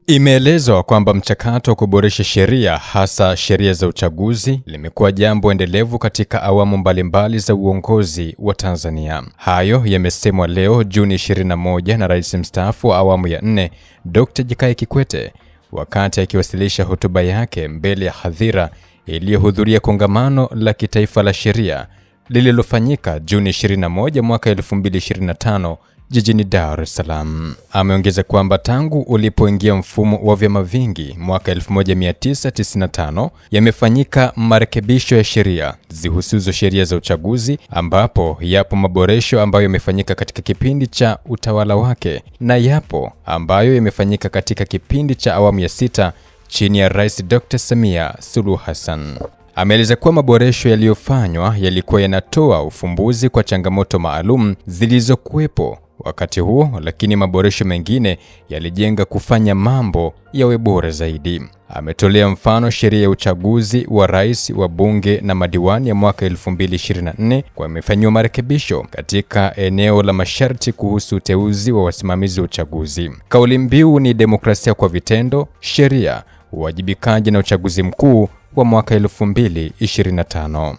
Imeelezwa kwamba mchakato wa kuboresha sheria, hasa sheria za uchaguzi, limekuwa jambo endelevu katika awamu mbalimbali za uongozi wa Tanzania. Hayo yamesemwa leo Juni 21 na Rais mstaafu wa awamu ya 4, Dr. Jakaya Kikwete, wakati akiwasilisha hotuba yake mbele ya hadhira iliyohudhuria kongamano la kitaifa la sheria lililofanyika Juni 21 mwaka 2025 jijini Dar es Salaam. Ameongeza kwamba tangu ulipoingia mfumo wa vyama vingi mwaka 1995 yamefanyika marekebisho ya sheria zihusuzo sheria za uchaguzi, ambapo yapo maboresho ambayo yamefanyika katika kipindi cha utawala wake na yapo ambayo yamefanyika katika kipindi cha awamu ya 6 chini ya Rais Dr. Samia Suluhu Hassan. Ameeleza kuwa maboresho yaliyofanywa yalikuwa yanatoa ufumbuzi kwa changamoto maalum zilizokuwepo wakati huo, lakini maboresho mengine yalijenga kufanya mambo yawe bora zaidi. Ametolea mfano sheria ya uchaguzi wa rais, wa bunge na madiwani ya mwaka 2024 kwa imefanywa marekebisho katika eneo la masharti kuhusu uteuzi wa wasimamizi wa uchaguzi. Kauli mbiu ni demokrasia kwa vitendo, sheria, uwajibikaji na uchaguzi mkuu wa mwaka 2025.